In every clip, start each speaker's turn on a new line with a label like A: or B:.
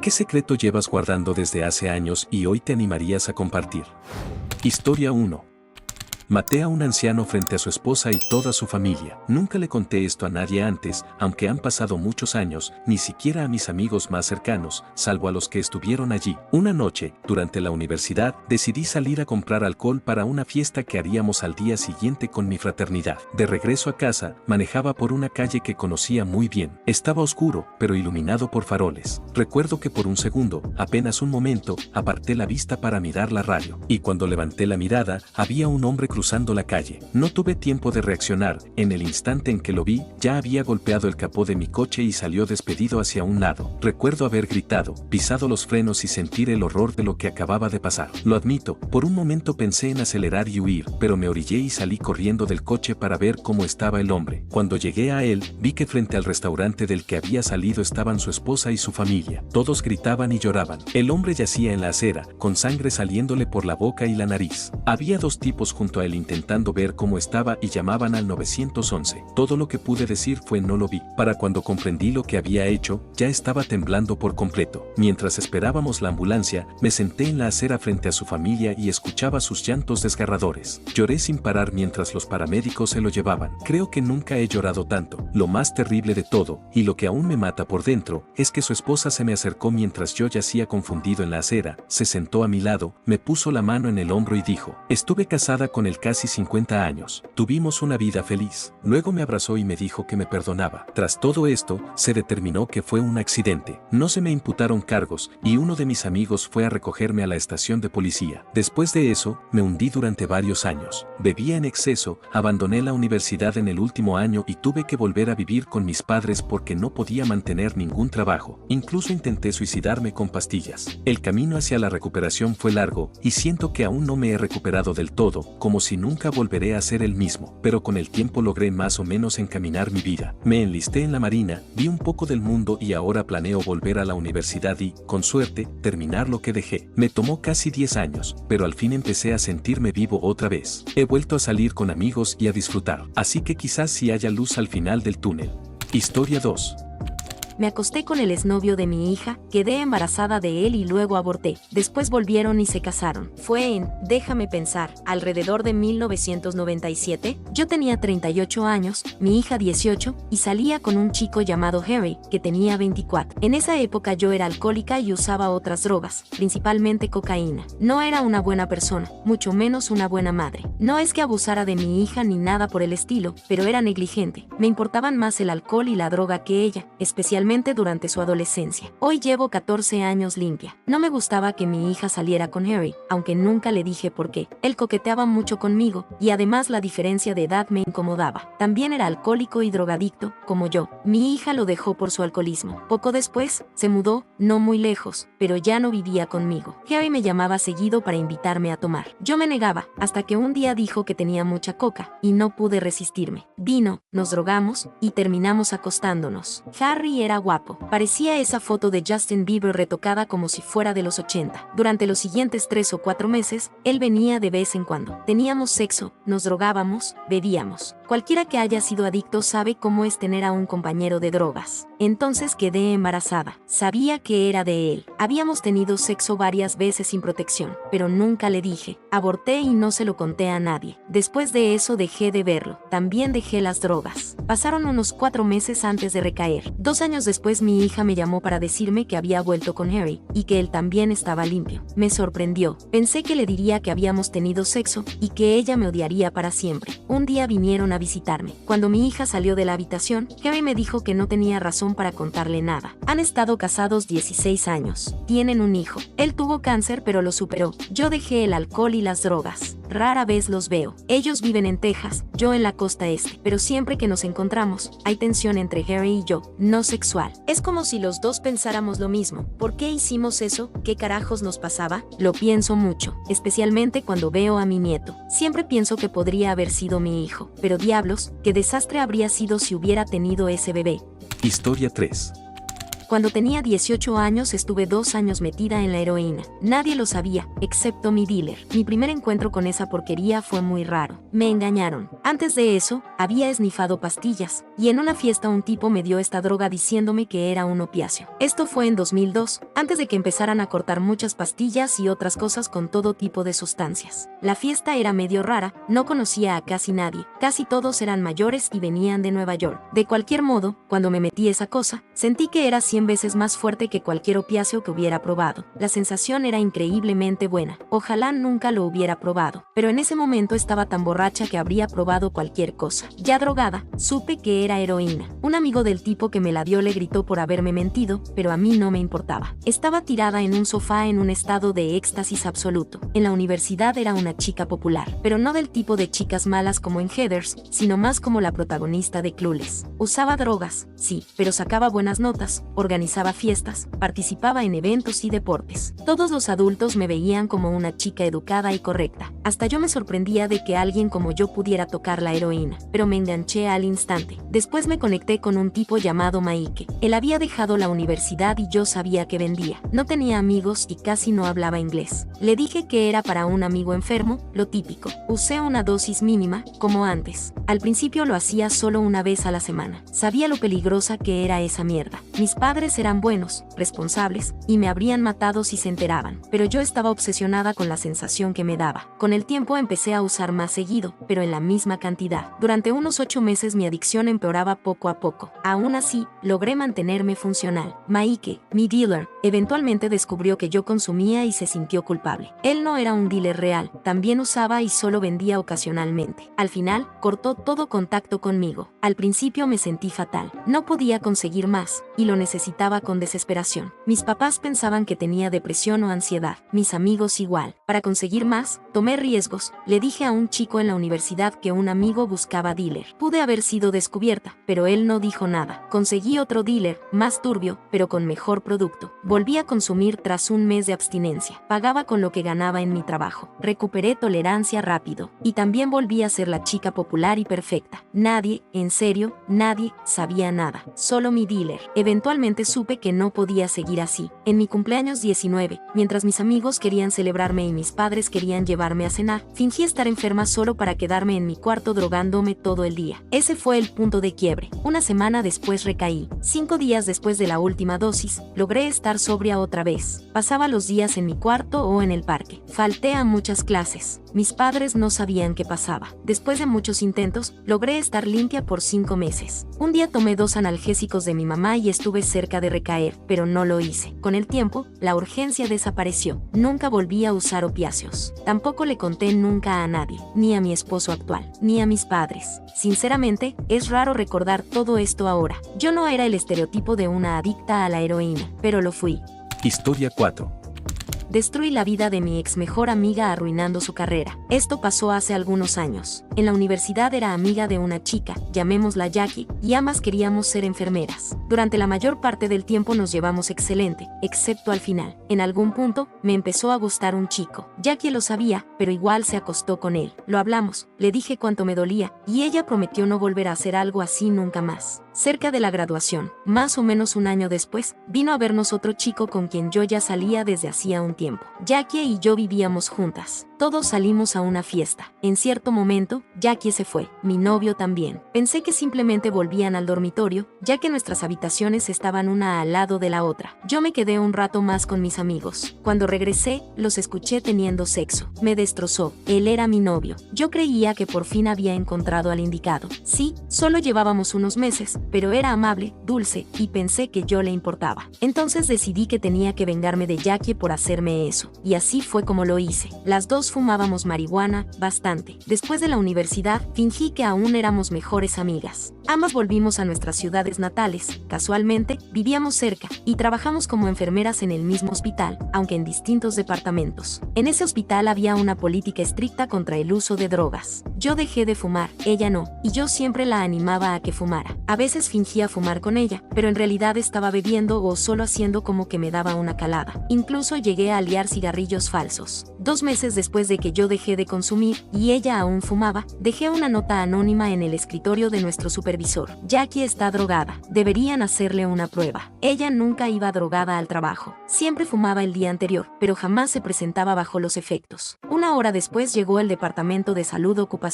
A: ¿Qué secreto llevas guardando desde hace años y hoy te animarías a compartir? Historia 1. Maté a un anciano frente a su esposa y toda su familia. Nunca le conté esto a nadie antes, aunque han pasado muchos años, ni siquiera a mis amigos más cercanos, salvo a los que estuvieron allí. Una noche, durante la universidad, decidí salir a comprar alcohol para una fiesta que haríamos al día siguiente con mi fraternidad. De regreso a casa, manejaba por una calle que conocía muy bien. Estaba oscuro, pero iluminado por faroles. Recuerdo que por un segundo, apenas un momento, aparté la vista para mirar la radio. Y cuando levanté la mirada, había un hombre cruzando la calle. No tuve tiempo de reaccionar, en el instante en que lo vi, ya había golpeado el capó de mi coche y salió despedido hacia un lado. Recuerdo haber gritado, pisado los frenos y sentir el horror de lo que acababa de pasar. Lo admito, por un momento pensé en acelerar y huir, pero me orillé y salí corriendo del coche para ver cómo estaba el hombre. Cuando llegué a él, vi que frente al restaurante del que había salido estaban su esposa y su familia. Todos gritaban y lloraban. El hombre yacía en la acera, con sangre saliéndole por la boca y la nariz. Había dos tipos junto a él intentando ver cómo estaba y llamaban al 911. Todo lo que pude decir fue no lo vi. Para cuando comprendí lo que había hecho, ya estaba temblando por completo. Mientras esperábamos la ambulancia, me senté en la acera frente a su familia y escuchaba sus llantos desgarradores. Lloré sin parar mientras los paramédicos se lo llevaban. Creo que nunca he llorado tanto. Lo más terrible de todo, y lo que aún me mata por dentro, es que su esposa se me acercó mientras yo yacía confundido en la acera, se sentó a mi lado, me puso la mano en el hombro y dijo: estuve casada con él casi 50 años. Tuvimos una vida feliz. Luego me abrazó y me dijo que me perdonaba. Tras todo esto, se determinó que fue un accidente. No se me imputaron cargos, y uno de mis amigos fue a recogerme a la estación de policía. Después de eso, me hundí durante varios años. Bebía en exceso, abandoné la universidad en el último año y tuve que volver a vivir con mis padres porque no podía mantener ningún trabajo. Incluso intenté suicidarme con pastillas. El camino hacia la recuperación fue largo, y siento que aún no me he recuperado del todo, como si nunca volveré a ser el mismo, pero con el tiempo logré más o menos encaminar mi vida. Me enlisté en la Marina, vi un poco del mundo y ahora planeo volver a la universidad y, con suerte, terminar lo que dejé. Me tomó casi 10 años, pero al fin empecé a sentirme vivo otra vez. He vuelto a salir con amigos y a disfrutar, así que quizás sí haya luz al final del túnel. Historia 2.
B: Me acosté con el exnovio de mi hija, quedé embarazada de él y luego aborté. Después volvieron y se casaron. Fue en, déjame pensar, alrededor de 1997. Yo tenía 38 años, mi hija 18, y salía con un chico llamado Harry, que tenía 24. En esa época yo era alcohólica y usaba otras drogas, principalmente cocaína. No era una buena persona, mucho menos una buena madre. No es que abusara de mi hija ni nada por el estilo, pero era negligente. Me importaban más el alcohol y la droga que ella, especialmente durante su adolescencia. Hoy llevo 14 años limpia. No me gustaba que mi hija saliera con Harry, aunque nunca le dije por qué. Él coqueteaba mucho conmigo, y además la diferencia de edad me incomodaba. También era alcohólico y drogadicto, como yo. Mi hija lo dejó por su alcoholismo. Poco después, se mudó, no muy lejos, pero ya no vivía conmigo. Harry me llamaba seguido para invitarme a tomar. Yo me negaba, hasta que un día dijo que tenía mucha coca, y no pude resistirme. Vino, nos drogamos, y terminamos acostándonos. Harry era guapo. Parecía esa foto de Justin Bieber retocada como si fuera de los 80. Durante los siguientes 3 o 4 meses, él venía de vez en cuando. Teníamos sexo, nos drogábamos, bebíamos. Cualquiera que haya sido adicto sabe cómo es tener a un compañero de drogas. Entonces quedé embarazada. Sabía que era de él. Habíamos tenido sexo varias veces sin protección, pero nunca le dije. Aborté y no se lo conté a nadie. Después de eso dejé de verlo. También dejé las drogas. Pasaron unos 4 meses antes de recaer. 2 años después mi hija me llamó para decirme que había vuelto con Harry, y que él también estaba limpio. Me sorprendió. Pensé que le diría que habíamos tenido sexo, y que ella me odiaría para siempre. Un día vinieron a visitarme. Cuando mi hija salió de la habitación, Harry me dijo que no tenía razón para contarle nada. Han estado casados 16 años. Tienen un hijo. Él tuvo cáncer pero lo superó. Yo dejé el alcohol y las drogas. Rara vez los veo. Ellos viven en Texas, yo en la costa este. Pero siempre que nos encontramos, hay tensión entre Harry y yo, no sexual. Es como si los dos pensáramos lo mismo. ¿Por qué hicimos eso? ¿Qué carajos nos pasaba? Lo pienso mucho, especialmente cuando veo a mi nieto. Siempre pienso que podría haber sido mi hijo. Pero diablos, qué desastre habría sido si hubiera tenido ese bebé.
A: Historia 3.
B: Cuando tenía 18 años estuve 2 años metida en la heroína. Nadie lo sabía, excepto mi dealer. Mi primer encuentro con esa porquería fue muy raro. Me engañaron. Antes de eso, había esnifado pastillas, y en una fiesta un tipo me dio esta droga diciéndome que era un opiáceo. Esto fue en 2002, antes de que empezaran a cortar muchas pastillas y otras cosas con todo tipo de sustancias. La fiesta era medio rara, no conocía a casi nadie, casi todos eran mayores y venían de Nueva York. De cualquier modo, cuando me metí esa cosa, sentí que era 100 veces más fuerte que cualquier opiáceo que hubiera probado. La sensación era increíblemente buena. Ojalá nunca lo hubiera probado, pero en ese momento estaba tan borracha que habría probado cualquier cosa. Ya drogada, supe que era heroína. Un amigo del tipo que me la dio le gritó por haberme mentido, pero a mí no me importaba. Estaba tirada en un sofá en un estado de éxtasis absoluto. En la universidad era una chica popular, pero no del tipo de chicas malas como en Heathers, sino más como la protagonista de Clueless. Usaba drogas, sí, pero sacaba buenas notas, organizaba fiestas, participaba en eventos y deportes. Todos los adultos me veían como una chica educada y correcta. Hasta yo me sorprendía de que alguien como yo pudiera tocar la heroína, pero me enganché al instante. Después me conecté con un tipo llamado Mike. Él había dejado la universidad y yo sabía que vendía. No tenía amigos y casi no hablaba inglés. Le dije que era para un amigo enfermo, lo típico. Usé una dosis mínima, como antes. Al principio lo hacía solo una vez a la semana. Sabía lo peligrosa que era esa mierda. Mis padres eran buenos, responsables, y me habrían matado si se enteraban, pero yo estaba obsesionada con la sensación que me daba. Con el tiempo empecé a usar más seguido, pero en la misma cantidad. Durante unos 8 meses mi adicción empeoraba poco a poco. Aún así, logré mantenerme funcional. Mike, mi dealer, eventualmente descubrió que yo consumía y se sintió culpable. Él no era un dealer real, también usaba y solo vendía ocasionalmente. Al final, cortó todo contacto conmigo. Al principio me sentí fatal. No podía conseguir más, y lo necesitaba con desesperación. Mis papás pensaban que tenía depresión o ansiedad. Mis amigos igual. Para conseguir más, tomé riesgos. Le dije a un chico en la universidad que un amigo buscaba dealer. Pude haber sido descubierta, pero él no dijo nada. Conseguí otro dealer, más turbio, pero con mejor producto. Volví a consumir tras un mes de abstinencia. Pagaba con lo que ganaba en mi trabajo. Recuperé tolerancia rápido. Y también volví a ser la chica popular y perfecta. Nadie, en serio, nadie, sabía nada. Solo mi dealer. Eventualmente supe que no podía seguir así. En mi cumpleaños 19, mientras mis amigos querían celebrarme y mis padres querían llevarme a cenar, fingí estar enferma solo para quedarme en mi cuarto drogándome todo el día. Ese fue el punto de quiebre. Una semana después recaí. 5 días después de la última dosis, logré estar sobria otra vez. Pasaba los días en mi cuarto o en el parque. Falté a muchas clases. Mis padres no sabían qué pasaba. Después de muchos intentos, logré estar limpia por 5 meses. Un día tomé 2 analgésicos de mi mamá y estuve cerca de recaer, pero no lo hice. Con el tiempo, la urgencia desapareció. Nunca volví a usar opiáceos. Tampoco le conté nunca a nadie, ni a mi esposo actual, ni a mis padres. Sinceramente, es raro recordar todo esto ahora. Yo no era el estereotipo de una adicta a la heroína, pero lo fui.
A: Historia 4.
B: Destruí la vida de mi ex mejor amiga arruinando su carrera. Esto pasó hace algunos años. En la universidad era amiga de una chica, llamémosla Jackie, y ambas queríamos ser enfermeras. Durante la mayor parte del tiempo nos llevamos excelente, excepto al final. En algún punto, me empezó a gustar un chico. Jackie lo sabía, pero igual se acostó con él. Lo hablamos, le dije cuánto me dolía, y ella prometió no volver a hacer algo así nunca más. Cerca de la graduación, más o menos un año después, vino a vernos otro chico con quien yo ya salía desde hacía un tiempo. Jackie y yo vivíamos juntas. Todos salimos a una fiesta. En cierto momento, Jackie se fue, mi novio también. Pensé que simplemente volvían al dormitorio, ya que nuestras habitaciones estaban una al lado de la otra. Yo me quedé un rato más con mis amigos. Cuando regresé, los escuché teniendo sexo. Me destrozó. Él era mi novio. Yo creía que por fin había encontrado al indicado. Sí, solo llevábamos unos meses, pero era amable, dulce, y pensé que yo le importaba. Entonces decidí que tenía que vengarme de Jackie por hacerme eso. Y así fue como lo hice. Las dos fumábamos marihuana, bastante. Después de la universidad, fingí que aún éramos mejores amigas. Ambas volvimos a nuestras ciudades natales. Casualmente, vivíamos cerca, y trabajamos como enfermeras en el mismo hospital, aunque en distintos departamentos. En ese hospital había una política estricta contra el uso de drogas. Yo dejé de fumar, ella no, y yo siempre la animaba a que fumara. A veces fingía fumar con ella, pero en realidad estaba bebiendo o solo haciendo como que me daba una calada. Incluso llegué a aliar cigarrillos falsos. 2 meses después de que yo dejé de consumir, y ella aún fumaba, dejé una nota anónima en el escritorio de nuestro supervisor. Jackie está drogada. Deberían hacerle una prueba. Ella nunca iba drogada al trabajo. Siempre fumaba el día anterior, pero jamás se presentaba bajo los efectos. 1 hora después llegó el departamento de salud ocupacional.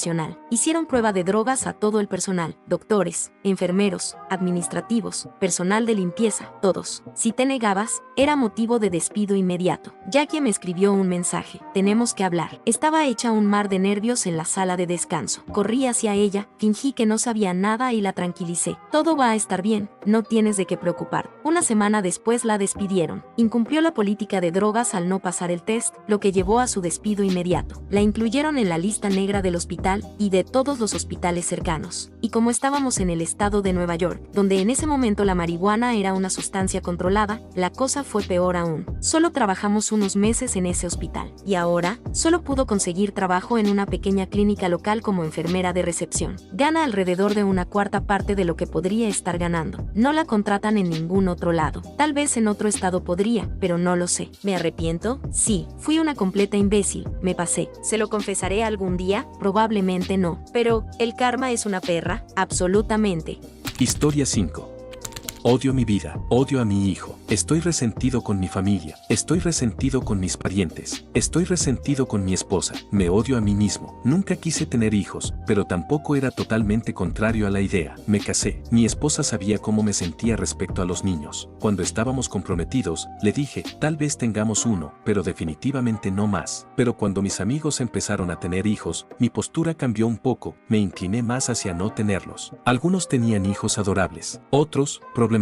B: Hicieron prueba de drogas a todo el personal, doctores, enfermeros, administrativos, personal de limpieza, todos. Si te negabas, era motivo de despido inmediato. Jackie me escribió un mensaje. Tenemos que hablar. Estaba hecha un mar de nervios en la sala de descanso. Corrí hacia ella, fingí que no sabía nada y la tranquilicé. Todo va a estar bien, no tienes de qué preocupar. 1 semana después la despidieron. Incumplió la política de drogas al no pasar el test, lo que llevó a su despido inmediato. La incluyeron en la lista negra del hospital y de todos los hospitales cercanos. Y como estábamos en el estado de Nueva York, donde en ese momento la marihuana era una sustancia controlada, la cosa fue peor aún. Solo trabajamos unos meses en ese hospital. Y ahora, solo pudo conseguir trabajo en una pequeña clínica local como enfermera de recepción. Gana alrededor de 1/4 parte de lo que podría estar ganando. No la contratan en ningún otro lado. Tal vez en otro estado podría, pero no lo sé. ¿Me arrepiento? Sí, fui una completa imbécil, me pasé. ¿Se lo confesaré algún día? Probablemente no. Pero, ¿el karma es una perra? Absolutamente.
A: Historia 5. Odio mi vida, odio a mi hijo, estoy resentido con mi familia, estoy resentido con mis parientes, estoy resentido con mi esposa, me odio a mí mismo. Nunca quise tener hijos, pero tampoco era totalmente contrario a la idea. Me casé, mi esposa sabía cómo me sentía respecto a los niños. Cuando estábamos comprometidos, le dije, tal vez tengamos uno, pero definitivamente no más. Pero cuando mis amigos empezaron a tener hijos, mi postura cambió un poco, me incliné más hacia no tenerlos. Algunos tenían hijos adorables, otros, problemáticos.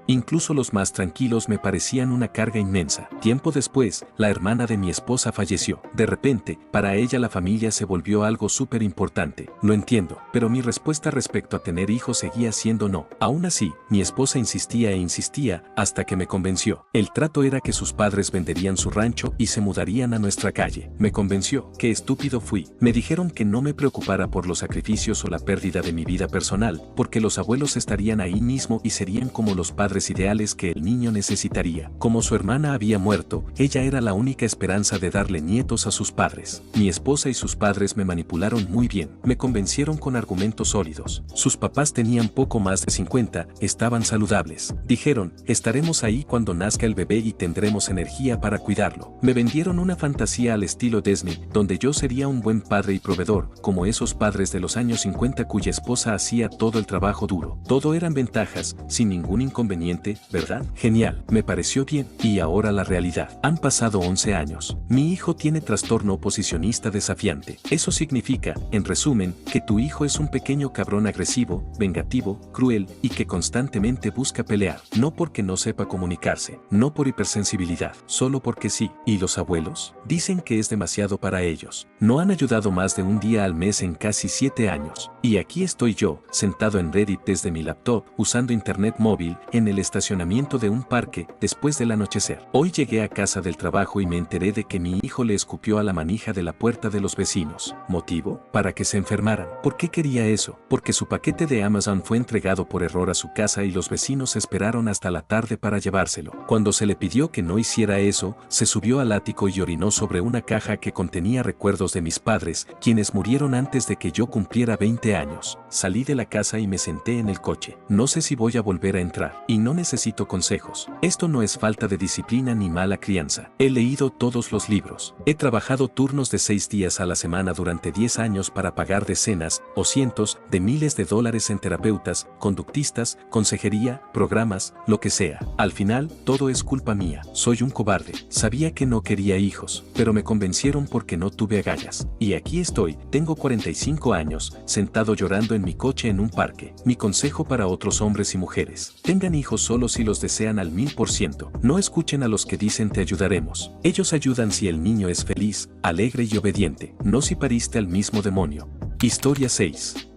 A: Incluso los más tranquilos me parecían una carga inmensa. Tiempo después, la hermana de mi esposa falleció. De repente, para ella la familia se volvió algo súper importante. Lo entiendo, pero mi respuesta respecto a tener hijos seguía siendo no. Aún así, mi esposa insistía e insistía hasta que me convenció. El trato era que sus padres venderían su rancho y se mudarían a nuestra calle. Me convenció. Qué estúpido fui. Me dijeron que no me preocupara por los sacrificios o la pérdida de mi vida personal, porque los abuelos estarían ahí mismo y serían como los padres ideales que el niño necesitaría. Como su hermana había muerto, ella era la única esperanza de darle nietos a sus padres. Mi esposa y sus padres me manipularon muy bien. Me convencieron con argumentos sólidos. Sus papás tenían poco más de 50, estaban saludables. Dijeron, estaremos ahí cuando nazca el bebé y tendremos energía para cuidarlo. Me vendieron una fantasía al estilo Disney, donde yo sería un buen padre y proveedor, como esos padres de los años 50 cuya esposa hacía todo el trabajo duro. Todo eran ventajas, sin ningún inconveniente, ¿verdad? Genial, me pareció bien. Y ahora la realidad. Han pasado 11 años. Mi hijo tiene trastorno oposicionista desafiante. Eso significa, en resumen, que tu hijo es un pequeño cabrón agresivo, vengativo, cruel y que constantemente busca pelear. No porque no sepa comunicarse, no por hipersensibilidad, solo porque sí. ¿Y los abuelos? Dicen que es demasiado para ellos. No han ayudado más de un día al mes en casi 7 años. Y aquí estoy yo, sentado en Reddit desde mi laptop, usando internet móvil, en el estacionamiento de un parque, después del anochecer. Hoy llegué a casa del trabajo y me enteré de que mi hijo le escupió a la manija de la puerta de los vecinos. ¿Motivo? Para que se enfermaran. ¿Por qué quería eso? Porque su paquete de Amazon fue entregado por error a su casa y los vecinos esperaron hasta la tarde para llevárselo. Cuando se le pidió que no hiciera eso, se subió al ático y orinó sobre una caja que contenía recuerdos de mis padres, quienes murieron antes de que yo cumpliera 20 años. Salí de la casa y me senté en el coche. No sé si voy a volver a entrar. Y no necesito consejos. Esto no es falta de disciplina ni mala crianza. He leído todos los libros. He trabajado turnos de 6 días a la semana durante 10 años para pagar decenas o cientos de miles de dólares en terapeutas, conductistas, consejería, programas, lo que sea. Al final, todo es culpa mía. Soy un cobarde. Sabía que no quería hijos, pero me convencieron porque no tuve agallas. Y aquí estoy, tengo 45 años, sentado llorando en mi coche en un parque. Mi consejo para otros hombres y mujeres: tengan hijos solo si los desean al 1000%. No escuchen a los que dicen te ayudaremos. Ellos ayudan si el niño es feliz, alegre y obediente, no si pariste al mismo demonio. Historia 6.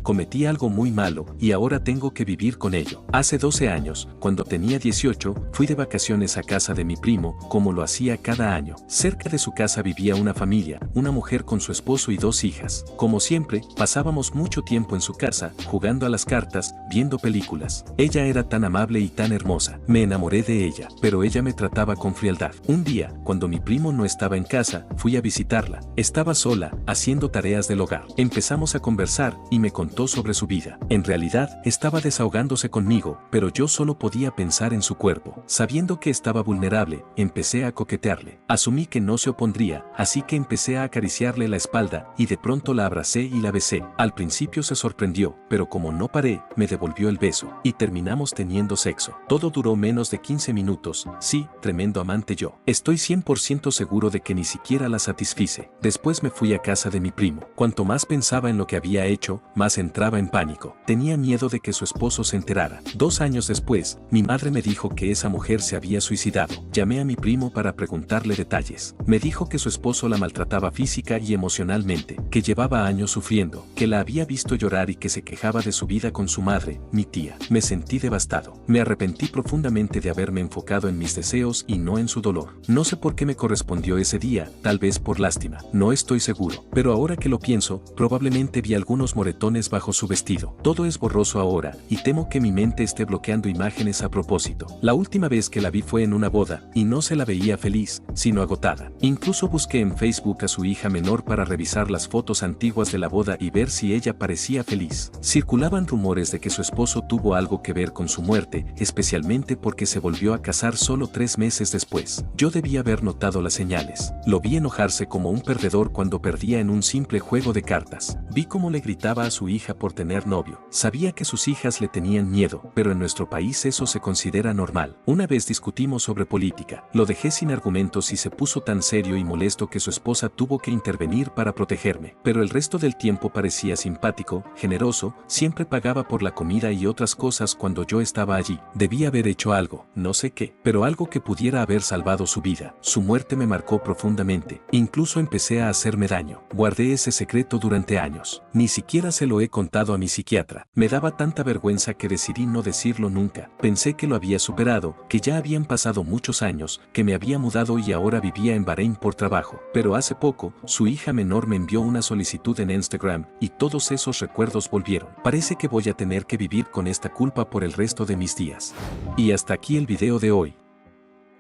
A: Cometí algo muy malo y ahora tengo que vivir con ello. Hace 12 años, cuando tenía 18, fui de vacaciones a casa de mi primo, como lo hacía cada año. Cerca de su casa vivía una familia, una mujer con su esposo y 2 hijas. Como siempre, pasábamos mucho tiempo en su casa, jugando a las cartas, viendo películas. Ella era tan amable y tan hermosa. Me enamoré de ella, pero ella me trataba con frialdad. Un día, cuando mi primo no estaba en casa, fui a visitarla. Estaba sola, haciendo tareas del hogar. Empezamos a conversar y me contó sobre su vida. En realidad, estaba desahogándose conmigo, pero yo solo podía pensar en su cuerpo. Sabiendo que estaba vulnerable, empecé a coquetearle. Asumí que no se opondría, así que empecé a acariciarle la espalda y de pronto la abracé y la besé. Al principio se sorprendió, pero como no paré, me devolvió el beso y terminamos teniendo sexo. Todo duró menos de 15 minutos. Sí, tremendo amante yo. Estoy 100% seguro de que ni siquiera la satisfice. Después me fui a casa de mi primo. Cuanto más pensaba en lo que había hecho, más entraba en pánico. Tenía miedo de que su esposo se enterara. 2 años después, mi madre me dijo que esa mujer se había suicidado. Llamé a mi primo para preguntarle detalles. Me dijo que su esposo la maltrataba física y emocionalmente, que llevaba años sufriendo, que la había visto llorar y que se quejaba de su vida con su madre, mi tía. Me sentí devastado. Me arrepentí profundamente de haberme enfocado en mis deseos y no en su dolor. No sé por qué me correspondió ese día, tal vez por lástima. No estoy seguro, pero ahora que lo pienso, probablemente vi algunos moretones bajo su vestido. Todo es borroso ahora, y temo que mi mente esté bloqueando imágenes a propósito. La última vez que la vi fue en una boda, y no se la veía feliz, sino agotada. Incluso busqué en Facebook a su hija menor para revisar las fotos antiguas de la boda y ver si ella parecía feliz. Circulaban rumores de que su esposo tuvo algo que ver con su muerte, especialmente porque se volvió a casar solo 3 meses después. Yo debía haber notado las señales. Lo vi enojarse como un perdedor cuando perdía en un simple juego de cartas. Vi cómo le gritaba a su hija por tener novio. Sabía que sus hijas le tenían miedo, pero en nuestro país eso se considera normal. Una vez discutimos sobre política. Lo dejé sin argumentos y se puso tan serio y molesto que su esposa tuvo que intervenir para protegerme. Pero el resto del tiempo parecía simpático, generoso, siempre pagaba por la comida y otras cosas cuando yo estaba allí. Debía haber hecho algo, no sé qué, pero algo que pudiera haber salvado su vida. Su muerte me marcó profundamente. Incluso empecé a hacerme daño. Guardé ese secreto durante años. Ni siquiera se lo he contado a mi psiquiatra. Me daba tanta vergüenza que decidí no decirlo nunca. Pensé que lo había superado, que ya habían pasado muchos años, que me había mudado y ahora vivía en Bahrein por trabajo. Pero hace poco, su hija menor me envió una solicitud en Instagram y todos esos recuerdos volvieron. Parece que voy a tener que vivir con esta culpa por el resto de mis días. Y hasta aquí el video de hoy.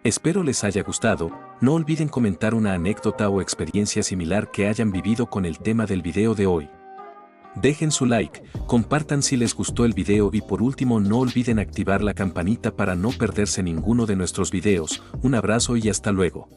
A: Espero les haya gustado. No olviden comentar una anécdota o experiencia similar que hayan vivido con el tema del video de hoy. Dejen su like, compartan si les gustó el video y por último no olviden activar la campanita para no perderse ninguno de nuestros videos. Un abrazo y hasta luego.